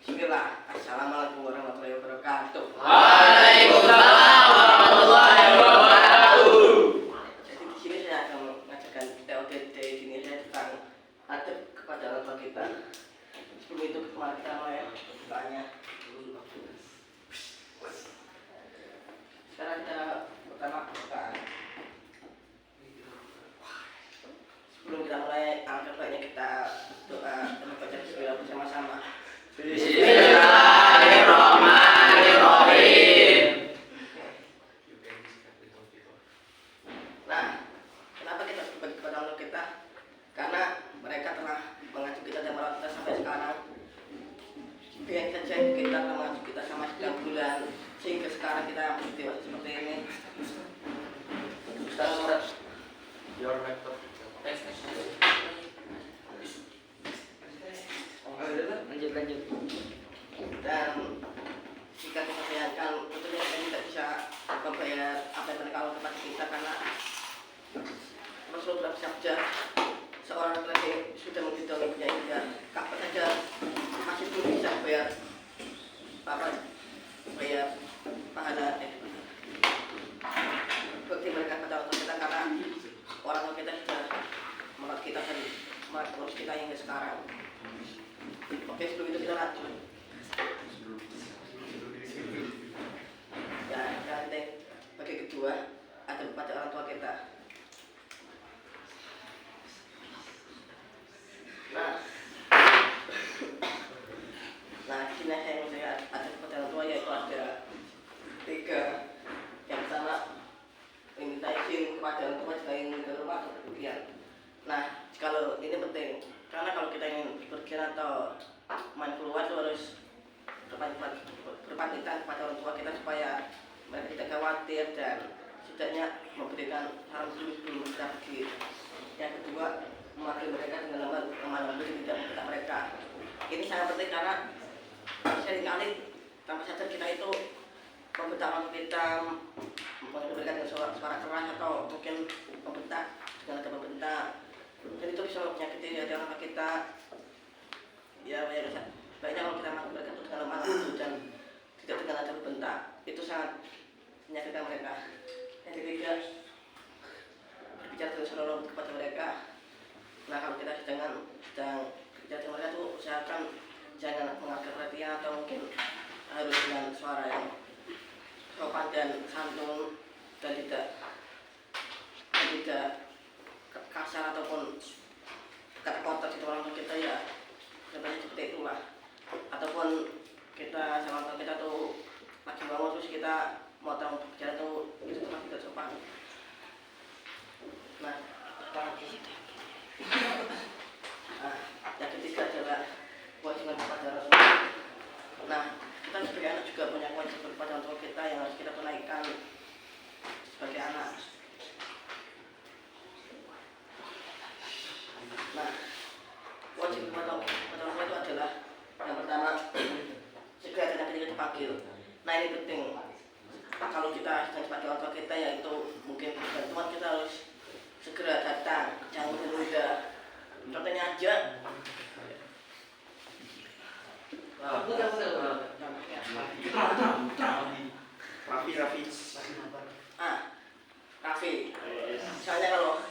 Bismillah. Assalamualaikum warahmatullahi wabarakatuh. Waalaikumsalam warahmatullahi wabarakatuh. Jadi di sini saya akan mengajarkan TODD ini saya tentang adab kepada orang tua kita. Sebelum itu mari kita mulai bertanya. Sekarang kita pertama bukaan. Sebelum kita mulai, alangkah baiknya kita doa dan membaca bismillah bersama-sama. Bismillahirrahmanirrahim. Nah, kenapa kita harus berbagi kepada Allah kita? Karena mereka telah mengasuh kita dan merawat kita sampai sekarang. Biar saja kita telah mengasuh kita sama 9 bulan, sehingga sekarang kita menjadi dewasa seperti ini. Ustaz, Your laptop. Lanjut. dan jika kita sayangkan, tentunya kita tidak bisa membayar apa yang mereka lakukan kepada kita karena Rasulullah bersabda, seorang laki sudah menghitung ibunya hingga kapan saja masih belum bisa bayar pahala bukti mereka pada orang tua kita karena orang tua kita sudah merawat kita dan mengurus kita hingga sekarang. Oke, sebelum itu kita lanjut. Ya, nanti bagi kedua ada kepada orang tua kita. Nah, di sini saya ada kepada orang tua yaitu ada 3. Yang pertama, minta izin kepada orang tua jika ingin ke rumah atau bepergian. Nah, kalau ini penting karena kalau kita ingin bepergian atau main keluar itu harus berpamitan kepada orang tua kita supaya mereka tidak khawatir dan setidaknya memberikan saran dulu sebelum kita pergi. Yang kedua, memakai mereka dengan lemah lembut tidak membentak mereka. Ini sangat penting karena seringkali tanpa sadar kita itu membentak orang kita, memberikan dengan suara keras atau mungkin membentak dengan ada membentak. Dan itu bisa menyakiti hati orang tua kita. Ya, baiknya kalau kita melakukan mereka itu dengan lemah lembut dan tidak dengan ada membentak. Itu sangat menyakitkan mereka. Yang ketiga, berbicara dengan suara lembut kepada mereka. Nah, kalau kita sedang berbicara dengan mereka itu usahakan jangan mengangkat perhatian atau mungkin harus dengan suara yang sopan dan santun dan tidak kasar ataupun kata kotor di orang tua kita, ya sebenarnya seperti itulah. Ataupun kita sama orang tua kita tuh lagi bangun terus kita mau tahu bicara tuh itu masih tidak sopan. Nah, yang ketiga adalah kewajiban kepada Rasulullah. Nah, kita sebagai anak juga punya kewajiban kepada orang tua kita yang harus kita tunaikan sebagai anak. Nah, wajib kepada orang tua itu adalah yang pertama, segera datang ketika dipanggil. Nah, ini penting. Kalau kita sedang sebagai orang tua kita yaitu mungkin bantuan, kita harus segera datang, jangan menunda. Contohnya aja. Raffi. Misalnya kalau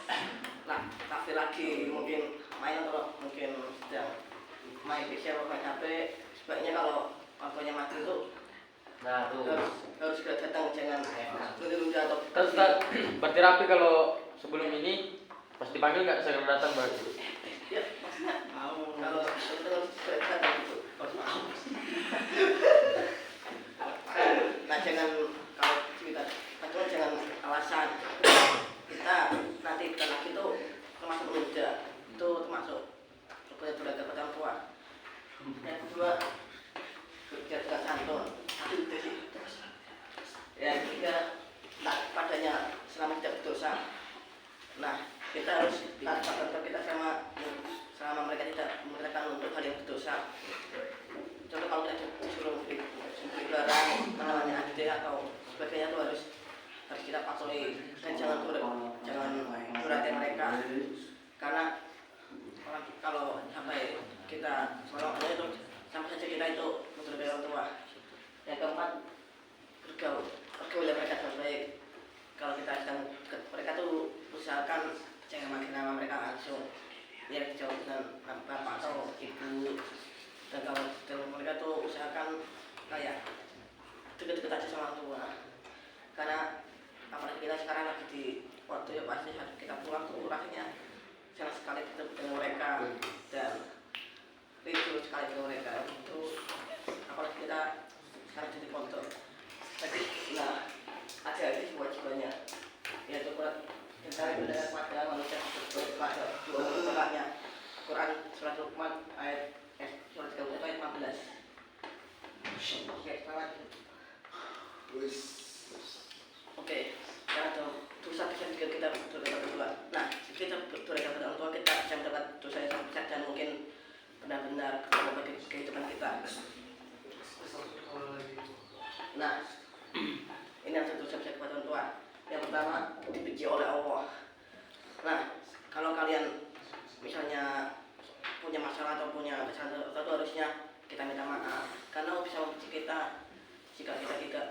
Raffi lagi mungkin main atau mungkin sedang main PC atau main HP, sebaiknya kalau waktunya mati itu harus segera datang, jangan menunda atau. Berarti Raffi kalau sebelum ini pas dipanggil nggak segera datang berarti? Ya, maksudnya kalau itu harus segera datang gitu. Nah, jangan kalau kita tentunya jangan alasan kita nanti kita lagi itu termasuk menunda, itu termasuk berbuat durhaka kepada orang tua. Yang kedua, berbicara dengan santun. Itu sih. Yang ketiga, tak padanya selama tidak berdosa. Nah, kita harus tanpa kantor kita selama mereka tidak memerintahkan untuk hal yang berdosa. Contoh kalau kita disuruh beli barang namanya adil atau sebagainya itu harus kita patuhi dan jangan berhati mereka karena kalau sampai kita itu sampai saja kita itu harus dikontrol. Jadi, nah, ada kewajibannya, yaitu Quran tentang mendengar pada manusia pada dua suratnya. Quran surat Luqman ayat surat 30 ayat 15. Oke, karena dosa bisa jika kita berdoa berdua. Nah, kita berdoa kepada orang tua kita bisa mendapat dosa yang sangat besar dan mungkin benar-benar bagi kehidupan kita. Nah, ini ada dosa besar kepada orang tua. Yang pertama, dibenci oleh Allah. Nah, kalau kalian misalnya punya masalah atau punya kesalahan tertentu, harusnya kita minta maaf, karena Allah bisa membenci kita jika kita tidak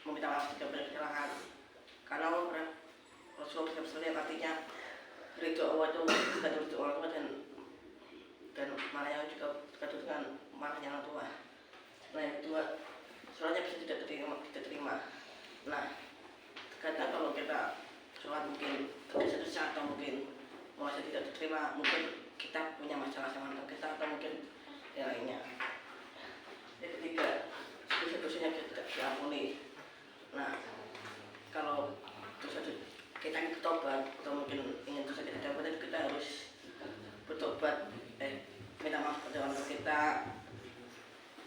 meminta maaf jika berkesalahan. Karena Rasulullah SAW artinya ridho Allah itu tergantung ridho orang tua dan marahnya juga tergantung dengan marahnya orang tua. Nah, yang kedua, sholatnya bisa tidak terima. Nah, kadang kalau kita sholat mungkin tergesa-gesa atau mungkin merasa tidak diterima, mungkin kita punya masalah sama teman kita atau mungkin yang lainnya. Yang ketiga, dosa-dosanya tidak diampuni. Nah, kalau dosa kita ingin bertobat atau mungkin ingin dosa kita diampuni, kita harus bertobat, minta maaf kepada orang kita,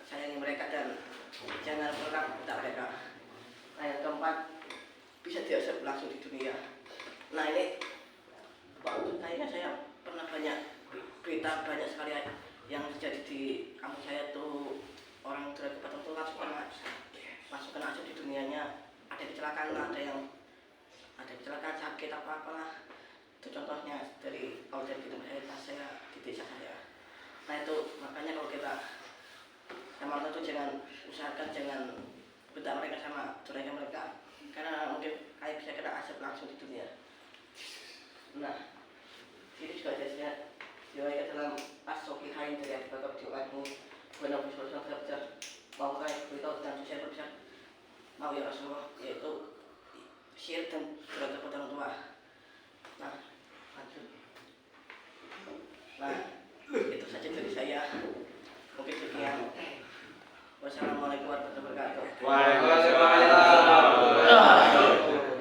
sayangi mereka dan jangan pernah bentak mereka. Nah, yang keempat, bisa diasap langsung di dunia. Nah, ini waktu kayaknya saya pernah berita banyak sekali yang terjadi di kampung saya tuh, orang tua kepada itu langsung kena asap di dunianya, ada kecelakaan, ada kecelakaan sakit apalah. Itu contohnya dari saya di desa saya. Nah, itu makanya kalau kita sama orang itu jangan bentak mereka sama curahnya mereka, karena mungkin kayak bisa kena asap langsung di dunia. Nah, ini juga jelasnya diwayat dalam as-sohihain dari Abu Bakar radhiyallahu anhu, Nabi sallallahu alaihi wasallam mau kayak beritahu tentang dosa yang besar mau ya Rasulullah, yaitu syirik dan durhaka kepada orang tua. Nah, lanjut. Nah, itu saja dari saya. Mungkin sekian. Wassalamualaikum warahmatullahi wabarakatuh. Waalaikumsalam.